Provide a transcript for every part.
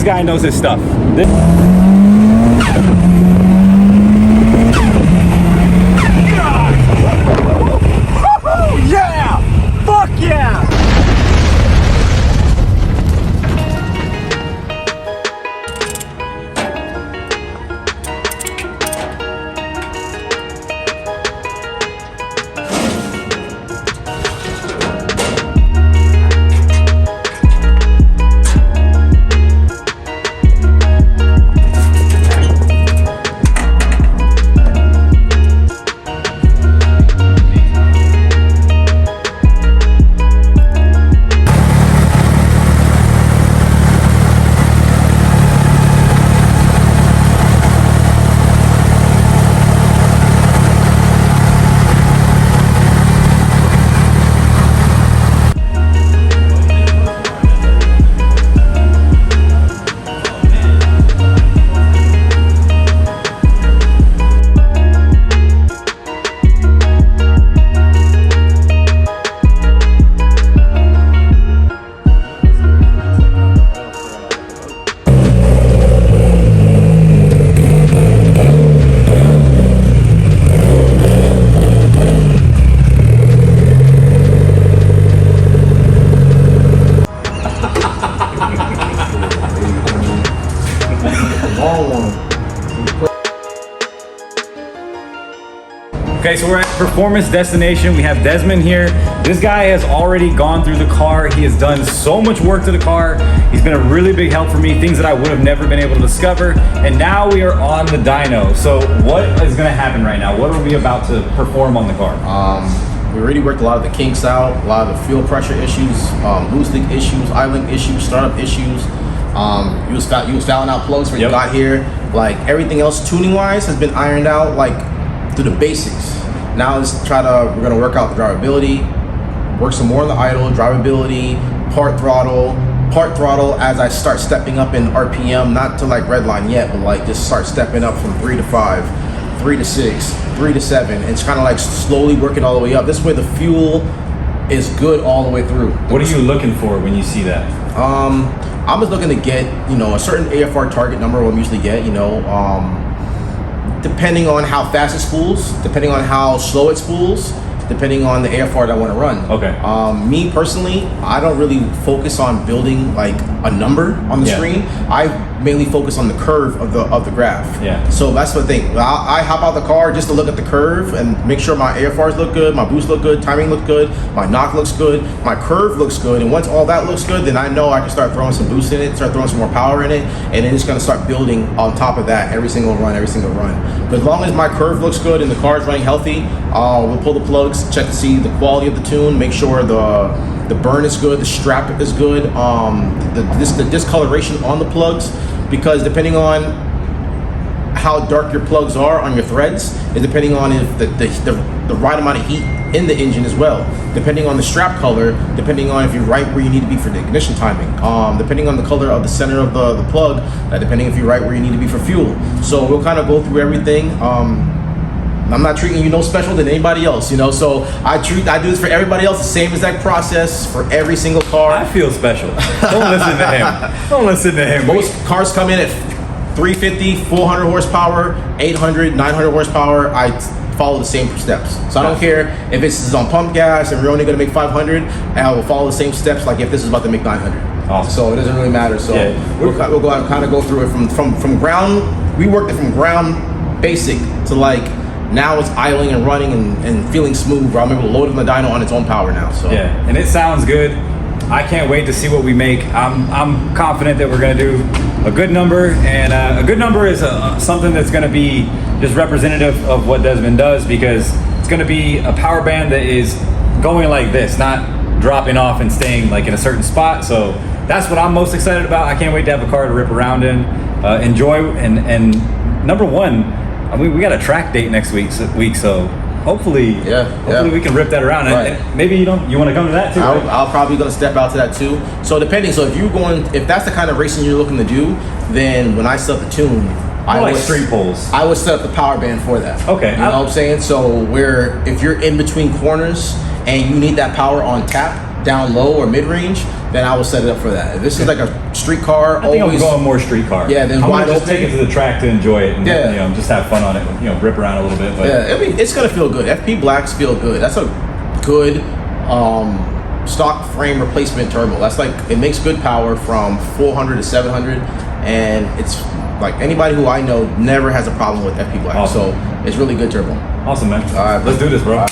This guy knows his stuff. Yeah! Fuck yeah! Okay, so we're at performance destination. We have Desmond here. This guy has already gone through the car. He has done so much work to the car. He's been a really big help for me, things that I would have never been able to discover. And now we are on the dyno. So what is gonna happen right now? What are we about to perform on the car? We already worked a lot of the kinks out, a lot of the fuel pressure issues, loose leak issues, idling issues, startup issues. You was fouling out plugs when you got here. Like everything else tuning wise has been ironed out, like to the basics. Now we're gonna work out the drivability, work some more on the idle, drivability, part throttle as I start stepping up in RPM, not to like redline yet, but like just start stepping up from 3 to 5, 3 to 6, 3 to 7. It's kind of like slowly working all the way up. This way the fuel is good all the way through. What are you looking for when you see that? I'm just looking to get, a certain AFR target number we'll usually get, depending on how fast it spools, depending on how slow it spools, depending on the AFR that I want to run. Okay. Me personally, I don't really focus on building like a number on the screen. I mainly focus on the curve of the graph. Yeah. So that's the thing. I hop out the car just to look at the curve and make sure my AFRs look good, my boost look good, timing look good, my knock looks good, my curve looks good, and once all that looks good, then I know I can start throwing some boost in it, start throwing some more power in it, and then it's gonna start building on top of that every single run. But as long as my curve looks good and the car is running healthy, we'll pull the plugs, check to see the quality of the tune, make sure the burn is good, the strap is good, the discoloration on the plugs, because depending on how dark your plugs are on your threads is depending on if the right amount of heat in the engine as well, depending on the strap color, depending on if you're right where you need to be for the ignition timing, depending on the color of the center of the plug, depending if you're right where you need to be for fuel. So we'll kind of go through everything. I'm not treating you no special than anybody else, so I do this for everybody else, the same exact process for every single car. I feel special. Don't listen to him. Don't listen to him. Most cars come in at 350, 400 horsepower, 800, 900 horsepower. I follow the same steps. So I don't care if this is on pump gas and we're only gonna make 500, and I will follow the same steps like if this is about to make 900. Awesome. So it doesn't really matter. So we'll go out and kind of go through it from ground. We worked it from ground basic to like, now it's idling and running and feeling smooth. I'm able to load it on the dyno on its own power now. So yeah, and it sounds good. I can't wait to see what we make. I'm confident that we're gonna do a good number, and a good number is something that's gonna be just representative of what Desmond does, because it's gonna be a power band that is going like this, not dropping off and staying like in a certain spot. So that's what I'm most excited about. I can't wait to have a car to rip around in, enjoy, and number one, we got a track date next week, so hopefully we can rip that around. Right. And maybe you want to come to that too. I'll probably gonna step out to that too. So depending, if that's the kind of racing you're looking to do, then when I set up the tune, I like street poles. I would set up the power band for that. Okay. You know what I'm saying? So if you're in between corners and you need that power on tap, down low or mid range, then I will set it up for that. If this is like a street car, I think I'm going more street car. Yeah, then I'm wide gonna just open. take it to the track to enjoy it and Yeah. you know, just have fun on it. You know, rip around a little bit. But Yeah, I mean, it's gonna feel good. FP blacks feel good. That's a good stock frame replacement turbo. That's like, it makes good power from 400 to 700, and it's like anybody who I know never has a problem with FP black. Awesome. So it's really good turbo. Awesome, man. All right, let's do this, bro. All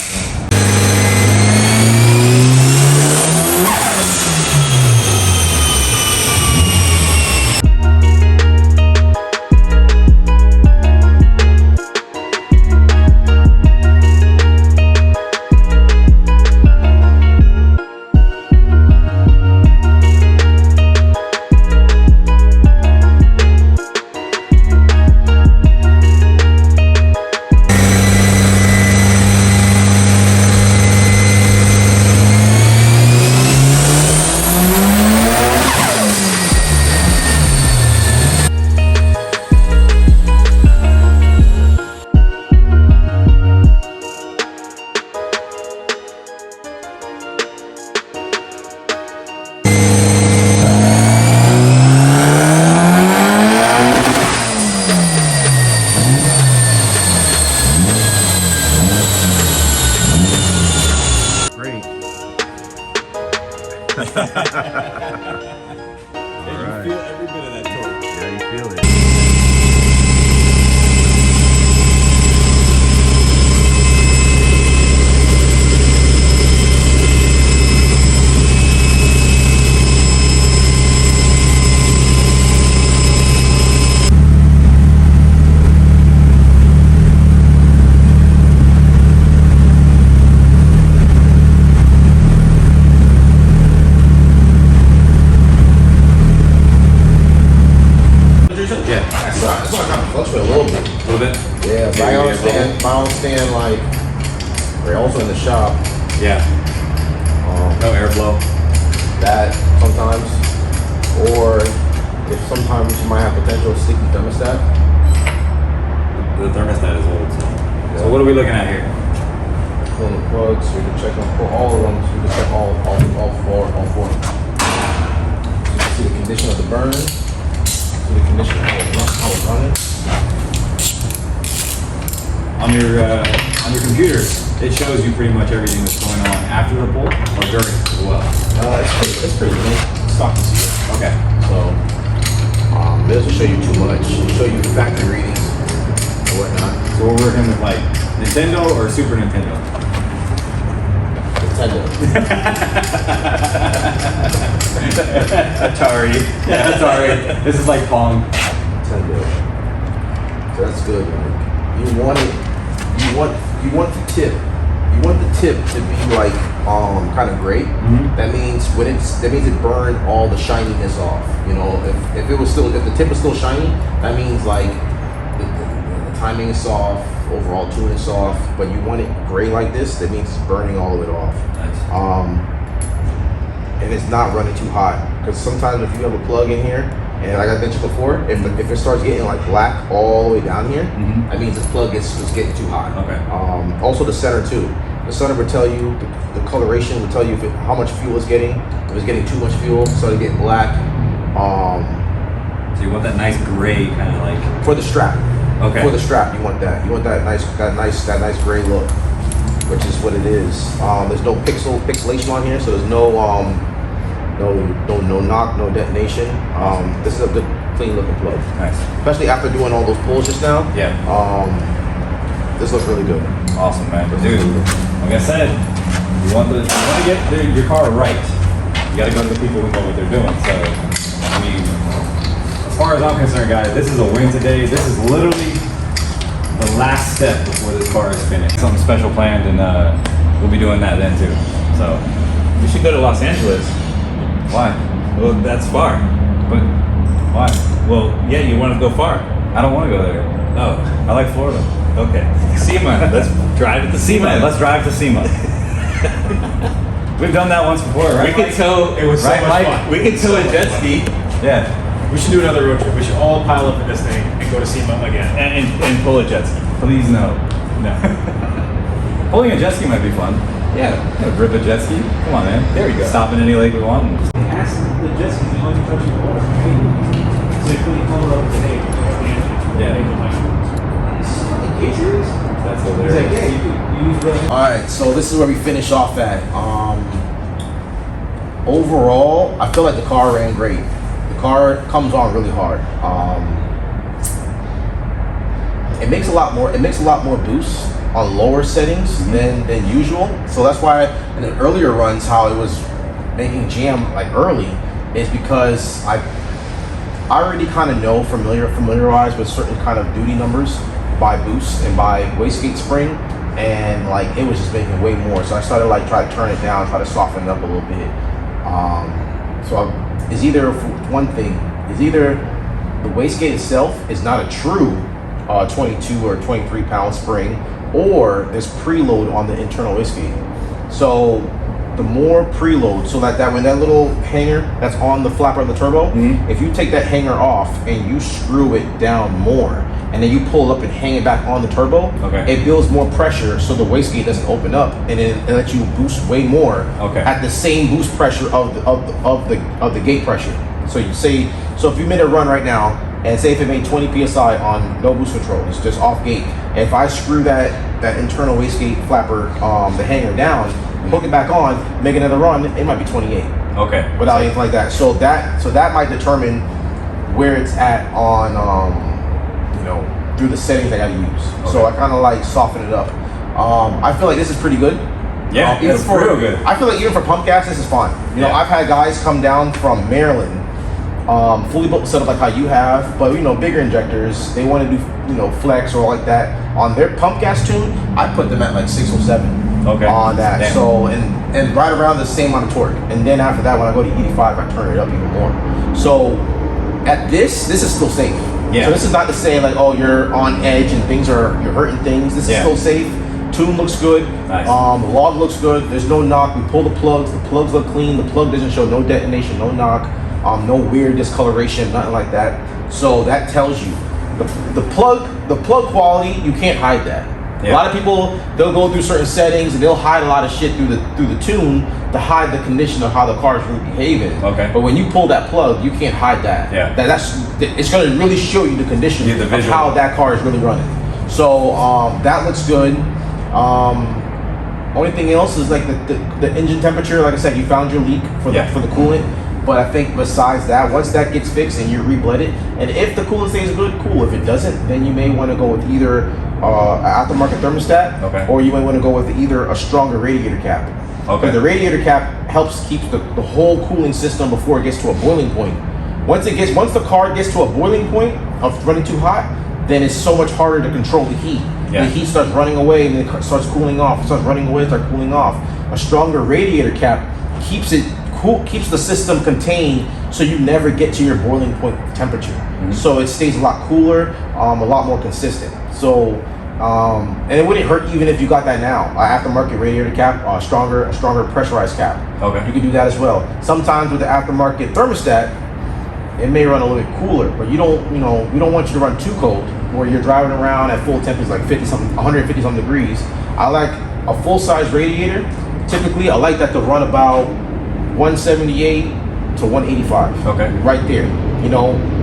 right. You feel every bit of that torque. Yeah, you feel it. That's why I kind of fluctuate a little bit. A little bit. Yeah, but I understand like, we're also in the shop. Yeah. No airflow. That sometimes, or if sometimes you might have potential sticky thermostat. The thermostat is old. So what are we looking at here? Pulling the plugs, so you can check them for all of them. So you can check all four. So you can see the condition of the burn, see the condition of how it's running. On your computer, it shows you pretty much everything that's going on after the pull or during as well. It's pretty neat. Stock to see it. Okay. So it doesn't show you too much. It'll show you factory readings and whatnot. So we're working with like Nintendo or Super Nintendo? Nintendo. Atari. Yeah, Atari. This is like Pong. Nintendo. So that's good. Like, you want it. You want the tip. You want the tip to be like kind of gray. Mm-hmm. That means it burned all the shininess off. You know, if the tip is still shiny, that means like the timing is soft, overall tune is soft. But you want it gray like this, that means it's burning all of it off. Nice. And it's not running too hot, because sometimes if you have a plug in here, and like I mentioned before, if it starts getting like black all the way down here, Mm-hmm. that means the plug is getting too hot. Okay. Also the center too. The center would tell you, the coloration would tell you how much fuel it's getting. If it's getting too much fuel, so it get black. So you want that nice gray kind of like. For the strap. Okay. For the strap, you want that. You want that nice gray look, which is what it is. There's no pixelation on here, so there's no knock, no detonation. This is a good, clean looking plug. Nice. Especially after doing all those pulls just now. Yeah. This looks really good. Awesome, man. Dude, like I said, you want to get your car right. You got to go to the people who know what they're doing. So, I mean, as far as I'm concerned, guys, this is a win today. This is literally the last step before this car is finished. Something special planned, and we'll be doing that then too. So, We should go to Los Angeles. why? Well, that's far. But why? Well, yeah, you want to go far. I don't want to go there. Oh, I like Florida. okay. SEMA. Let's drive to SEMA. Let's drive to SEMA. We've done that once before, right? We could tow. It was so Right, much Mike? fun. We could tow a jet ski Yeah. We should do another road trip. We should all pile up in this thing and go to SEMA again. and pull a jet ski. Please no. No. Pulling a jet ski might be fun. Yeah, rip a jet ski. Come on, man. There you go. Stop in any lake we want. and- Ask the jet ski the only touch the water. So you put your color up today. That's He's hilarious. like, yeah, you could use the. All right, so this is where we finish off at. Overall, I feel like the car ran great. The car comes on really hard. It makes a lot more. It makes a lot more boost on lower settings than usual. So that's why in the earlier runs, how it was making jam like early, is because I already kind of know familiarized with certain kind of duty numbers by boost and by wastegate spring, and like it was just making way more. So I started like try to turn it down, try to soften it up a little bit. It's either one thing is either the wastegate itself is not a true 22 or 23 pound spring, or there's preload on the internal wastegate. So the more preload, so that when that little hanger that's on the flapper of the turbo, if you take that hanger off and you screw it down more, and then you pull up and hang it back on the turbo, it builds more pressure, so the wastegate doesn't open up, and it lets you boost way more at the same boost pressure of the gate pressure. So you say, so if you made a run right now, and say if it made 20 psi on no boost control, it's just off gate, and if I screw that internal wastegate flapper, the hanger down, hook it back on, make another run, it might be 28. Without anything like that. So that might determine where it's at on through the settings I gotta use. So I kind of like soften it up. I feel like this is pretty good. Yeah, even it's for real good. I feel like even for pump gas, this is fine. You know, I've had guys come down from Maryland, fully built setup like how you have, but bigger injectors. They want to do flex or like that on their pump gas tune. I put them at like 6 or 7 on that. Damn. So and right around the same amount of torque. And then after that, when I go to 85, I turn it up even more. So at this is still safe. So this is not to say like, oh, you're on edge and you're hurting things. This is still safe. Tune looks good. Nice. The log looks good. There's no knock. We pull the plugs look clean. The plug doesn't show no detonation, no knock, no weird discoloration, nothing like that. So that tells you the plug quality, you can't hide that. A lot of people, they'll go through certain settings and they'll hide a lot of shit through the tune to hide the condition of how the car is really behaving. But when you pull that plug, you can't hide that. It's going to really show you the condition of how that car is really running. So that looks good. Only thing else is like the engine temperature. Like I said, you found your leak for the coolant. But I think besides that, once that gets fixed and you rebled it, and if the coolant stays good, cool. If it doesn't, then you may want to go with either an aftermarket thermostat, or you may want to go with either a stronger radiator cap. Because the radiator cap helps keep the whole cooling system before it gets to a boiling point. Once the car gets to a boiling point of running too hot, then it's so much harder to control the heat. The heat starts running away and then it starts cooling off. It starts running away, starts cooling off. A stronger radiator cap keeps the system contained, so you never get to your boiling point temperature. So it stays a lot cooler, a lot more consistent. So and it wouldn't hurt even if you got that now. Aftermarket radiator cap, a stronger pressurized cap. You can do that as well. Sometimes with the aftermarket thermostat, it may run a little bit cooler, but we don't want you to run too cold where you're driving around at full temp is like 150 something degrees. I like a full size radiator. Typically, I like that to run about 178 to 185. Right there.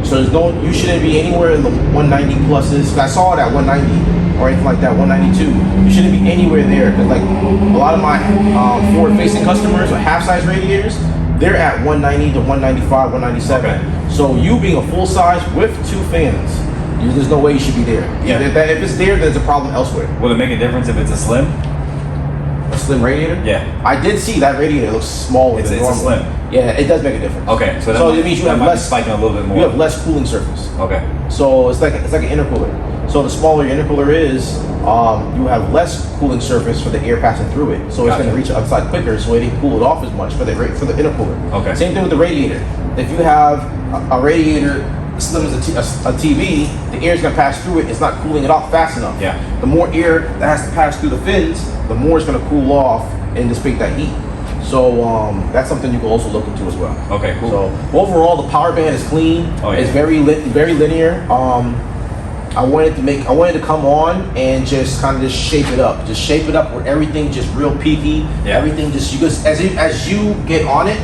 So you shouldn't be anywhere in the 190 pluses. I saw it at 190 or anything like that, 192. You shouldn't be anywhere there, because like a lot of my forward-facing customers or half-size radiators, they're at 190 to 195, 197. So you being a full size with 2 fans, there's no way you should be there. If it's there, there's a problem elsewhere. Will it make a difference if it's a slim? A slim radiator? I did see that radiator looks smaller than normal. It's a slim. Yeah, it does make a difference. So it means you have less spiking a little bit more. You have less cooling surface. So it's like an intercooler. So the smaller your intercooler is, you have less cooling surface for the air passing through it. So it's going to reach outside quicker, so it didn't cool it off as much for the intercooler. Same thing with the radiator. If you have a radiator as slim as a TV, the air is going to pass through it. It's not cooling it off fast enough. The more air that has to pass through the fins, the more it's going to cool off and dissipate that heat. So that's something you can also look into as well. Cool. So overall, the power band is clean. It's very linear. I wanted to come on and just kind of just shape it up where everything just real peaky. Yeah. Everything just as you get on it,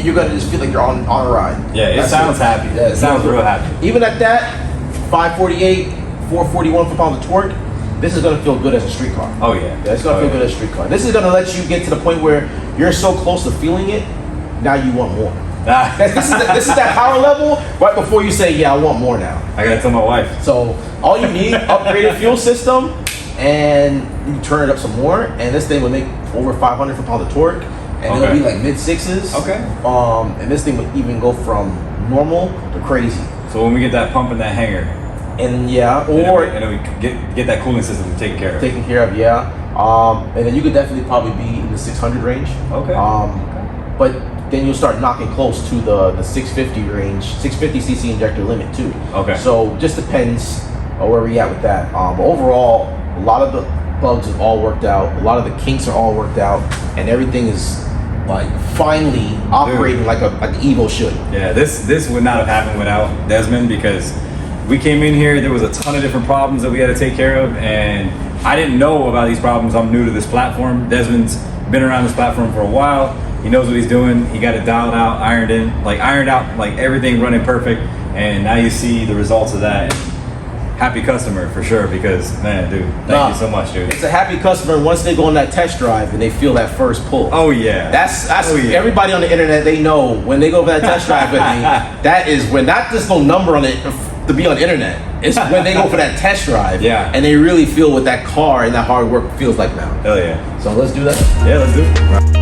you're gonna just feel like you're on a ride. Yeah, it sounds happy. Yeah, it sounds real happy. Even at that 548, 441 foot-pounds of torque, this is gonna feel good as a street car. Oh yeah. It's gonna feel good as a street car. This is gonna let you get to the point where you're so close to feeling it, now you want more. This is that power level right before you say, yeah, I want more now. I gotta tell my wife. So all you need, upgraded fuel system, and you turn it up some more, and this thing will make over 500 foot-pounds of torque, and it'll be like mid-6s. Okay. And this thing would even go from normal to crazy. So when we get that pump in that hangar, And yeah, and or then we get that cooling system taken care of. taken care of, yeah. And then you could definitely probably be in the 600 range. Okay. But then you'll start knocking close to the 650 range, 650 cc injector limit too. Okay. So just depends where we at with that. But overall, a lot of the bugs are all worked out. A lot of the kinks are all worked out, and everything is like finally operating like an Evo should. Yeah, this would not have happened without Desmond, because we came in here, there was a ton of different problems that we had to take care of, and I didn't know about these problems. I'm new to this platform. Desmond's been around this platform for a while. He knows what he's doing. He got it dialed out, ironed out, like everything running perfect, and now you see the results of that. Happy customer for sure, because man, dude, thank you so much, dude. It's a happy customer once they go on that test drive and they feel that first pull. Oh yeah. That's Oh, yeah. Everybody on the internet, they know when they go for that test drive with me, that is when not just no number on it to be on the internet. It's when they go for that test drive, Yeah. and they really feel what that car and that hard work feels like now. Hell yeah. So let's do that. Yeah, let's do it.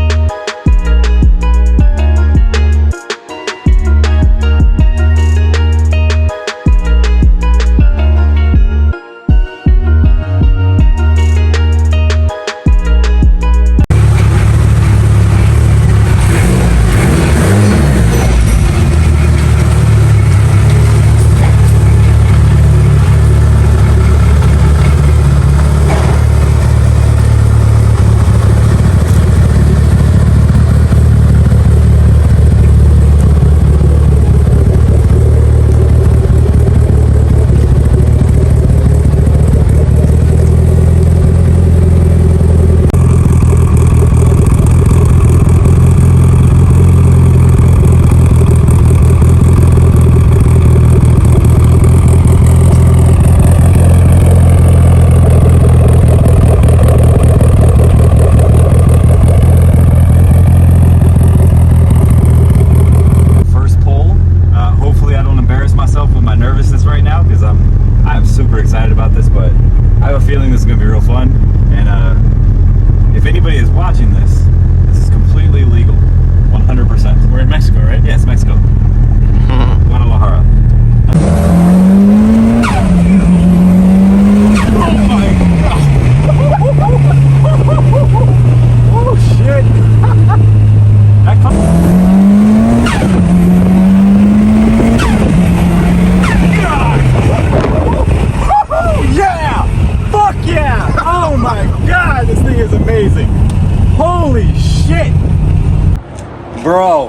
Bro,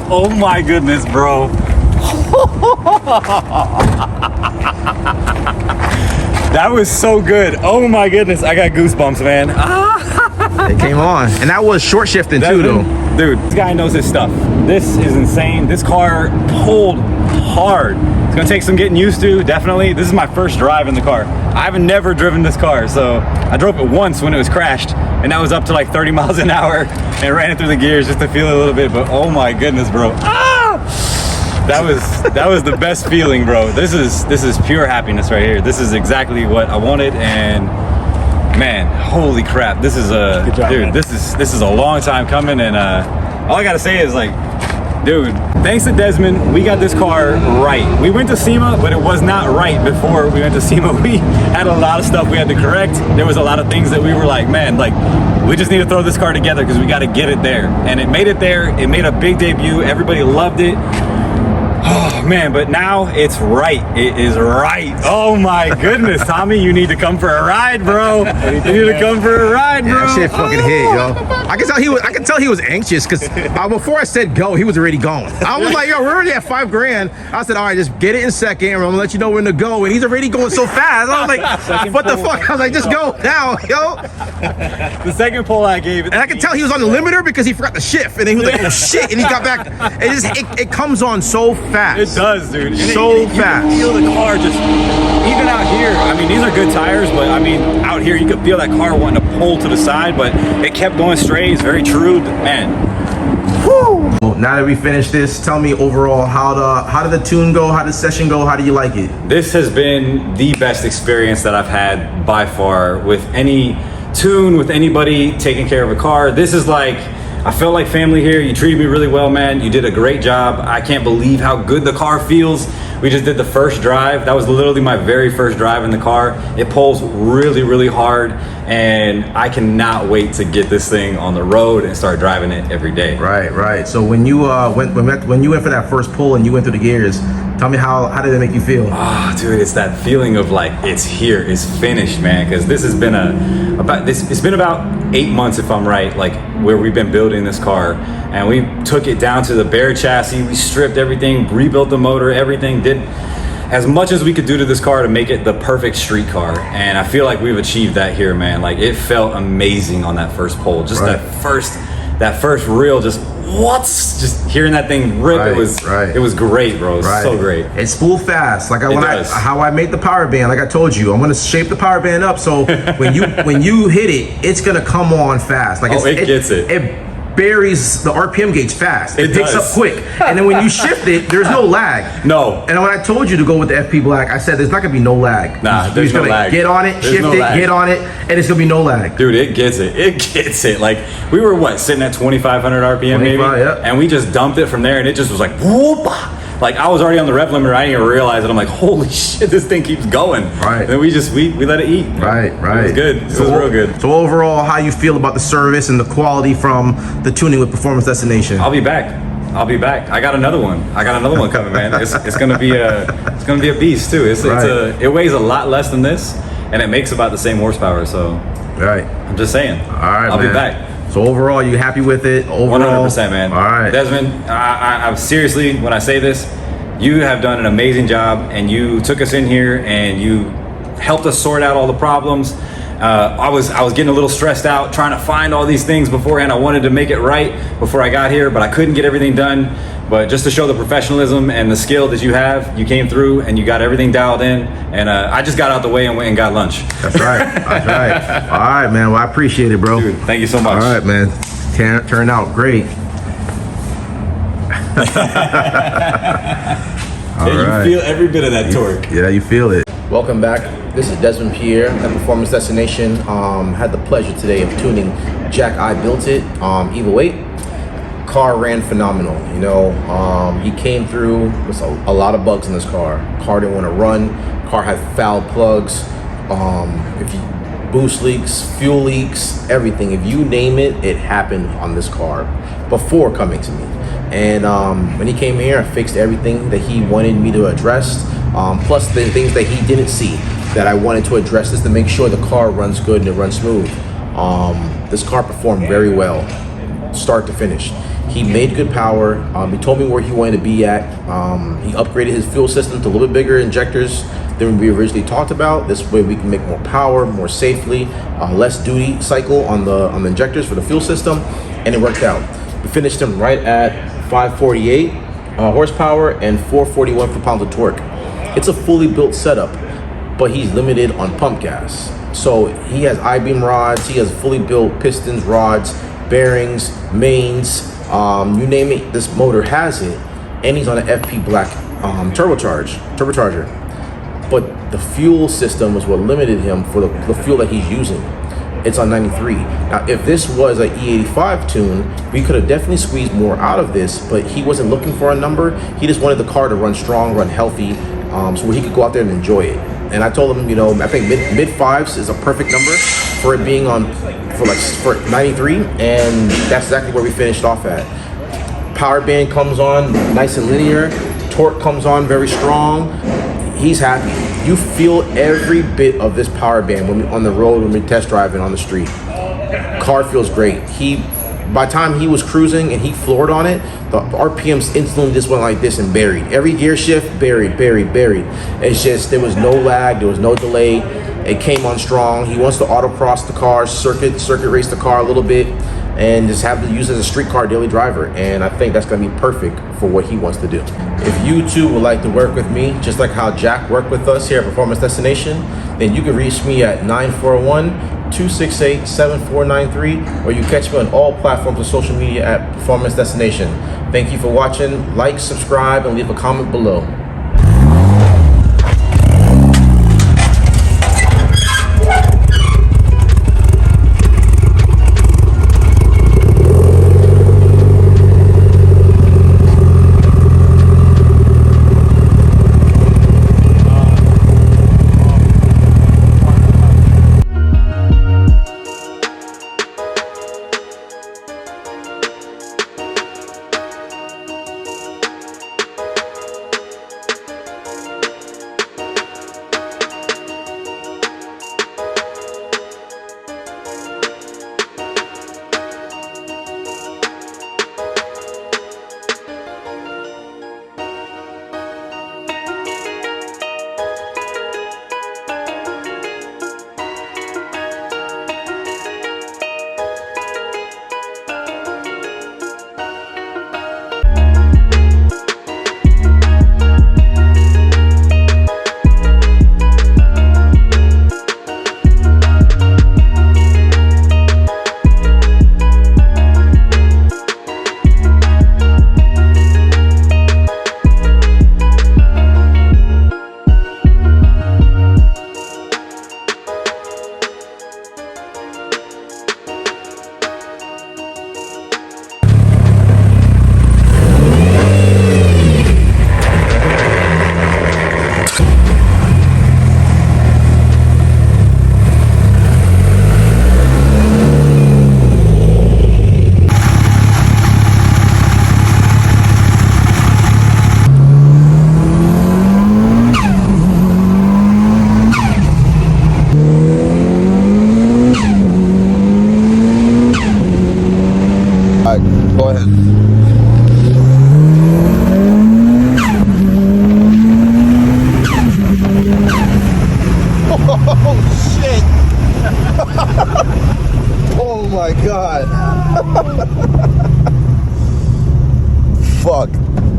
oh my goodness, bro. That was so good. Oh my goodness, I got goosebumps, man. It came on, and that was short shifting too, though. Dude, this guy knows his stuff. This is insane. This car pulled hard. It's gonna take some getting used to, definitely. This is my first drive in the car. I've never driven this car, so I drove it once when it was crashed, and that was up to like 30 miles an hour, and ran it through the gears just to feel it a little bit. But oh my goodness, bro. That was the best feeling, bro. This is pure happiness right here. This is exactly what I wanted, and man, holy crap. This is Good job, dude, man. this is a long time coming, and all I gotta say is, like, dude, thanks to Desmond, we got this car right. We went to SEMA, but it was not right before we went to SEMA. We had a lot of stuff we had to correct. There was a lot of things that we were like, man, like, we just need to throw this car together because we got to get it there. And it made it there. It made a big debut. Everybody loved it. Oh man, but now it's right. It is right. Oh my goodness, Tommy, you need to come for a ride, bro. You need to come for a ride, bro. That shit fucking hit, yo. I can tell he was anxious because before I said go, he was already gone. I was like, yo, we're already at $5,000. I said, all right, just get it in second. I'm gonna let you know when to go. And he's already going so fast. I was like, what the fuck? I was like, just go now, yo. The second pull I gave, And I could tell he was on the limiter because he forgot to shift, and then he was like, oh shit, and he got back. It comes on so fast. it does, dude. So fast. You can feel the car just, even out here, I mean, these are good tires, but I mean, out here, you could feel that car wanting to pull to the side, but it kept going straight. It's very true, man. Woo! Well, now that we finished this, tell me overall, how did the tune go? How did the session go? How do you like it? This has been the best experience that I've had by far with any tune, with anybody taking care of a car. This is like, I felt like family here. You treated me really well, man. You did a great job. I can't believe how good the car feels. We just did the first drive. That was literally my very first drive in the car. It pulls really, really hard, and I cannot wait to get this thing on the road and start driving it every day. Right. So when you when you went for that first pull and you went through the gears, tell me how did it make you feel? Oh, dude, it's that feeling of like it's here, it's finished, man. Because this has been it's been about 8 months, if I'm right, like where we've been building this car, and we took it down to the bare chassis. We stripped everything, rebuilt the motor, everything. Did as much as we could do to this car to make it the perfect street car, and I feel like we've achieved that here, man. Like it felt amazing on that first pull, just right. that first reel, just hearing that thing rip. Right, It was great, bro. It was so great. It spooled fast. Like how I made the power band. Like I told you, I'm gonna shape the power band up so when you hit it, it's gonna come on fast. Like it gets it. It buries the RPM gauge fast. It picks does. up quick, and then when you shift it, there's no lag. No. And when I told you to go with the FP Black, I said there's not gonna be no lag. Nah, You're there's just no gonna lag. get on it, There's shift no it, lag. get on it, and it's gonna be no lag. Dude, it gets it. It gets it. Like we were sitting at 2,500 RPM maybe, yeah. and we just dumped it from there, and it just was like whoop. Like I was already on the rev limiter. I didn't even realize it. I'm like, holy shit, this thing keeps going. Right. And then we let it eat. Right. It was good. It was real good. So overall, how you feel about the service and the quality from the tuning with Performance Destination? I'll be back. I got another one. Coming, man. It's gonna be a beast too. It weighs a lot less than this, and it makes about the same horsepower. So, right. I'm just saying. All right, I'll man. be back. So overall, you happy with it? Overall, 100%, man. All right, Desmond. I'm seriously, when I say this, you have done an amazing job, and you took us in here and you helped us sort out all the problems. I was getting a little stressed out trying to find all these things beforehand. I wanted to make it right before I got here, but I couldn't get everything done. But just to show the professionalism and the skill that you have, you came through and you got everything dialed in. And I just got out the way and went and got lunch. That's right. All right, man. Well, I appreciate it, bro. Dude, thank you so much. All right, man. Turned out great. You feel every bit of that torque. Yeah, you feel it. Welcome back. This is Desmond Pierre at Performance Destination. Had the pleasure today of tuning Jack I Built It Evo8. Car ran phenomenal. He came through with a lot of bugs in this car. Car didn't want to run. Car had foul plugs. Boost leaks, fuel leaks, everything. If you name it, it happened on this car before coming to me. And when he came here, I fixed everything that he wanted me to address, plus the things that he didn't see that I wanted to address, just to make sure the car runs good and it runs smooth. This car performed very well, start to finish. He made good power. He told me where he wanted to be at. He upgraded his fuel system to a little bit bigger injectors than we originally talked about. This way we can make more power, more safely, less duty cycle on the injectors for the fuel system, and it worked out. We finished him right at 548 horsepower and 441 foot-pounds of torque. It's a fully built setup, but he's limited on pump gas. So he has I-beam rods, he has fully built pistons, rods, bearings, mains, you name it, this motor has it, and he's on an FP Black turbocharger. But the fuel system was what limited him for the fuel that he's using. It's on 93. Now, if this was an E85 tune, we could have definitely squeezed more out of this, but he wasn't looking for a number. He just wanted the car to run strong, run healthy, so he could go out there and enjoy it. And I told him, I think mid fives is a perfect number for it being on for 93, and that's exactly where we finished off at. Power band comes on nice and linear. Torque comes on very strong. He's happy. You feel every bit of this power band when we on the road, when we're test driving on the street. Car feels great. By the time he was cruising and he floored on it, the RPMs instantly just went like this and buried. Every gear shift, buried. It's just, there was no lag, there was no delay. It came on strong. He wants to autocross the car, circuit race the car a little bit, and just have to use it as a street car daily driver. And I think that's gonna be perfect for what he wants to do. If you too would like to work with me, just like how Jack worked with us here at Performance Destination, then you can reach me at 941-268-7493, or you catch me on all platforms of social media at Performance Destination. Thank you for watching. Like, subscribe, and leave a comment below. Go ahead. Oh shit! Oh my god! Fuck!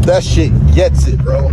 That shit gets it, bro.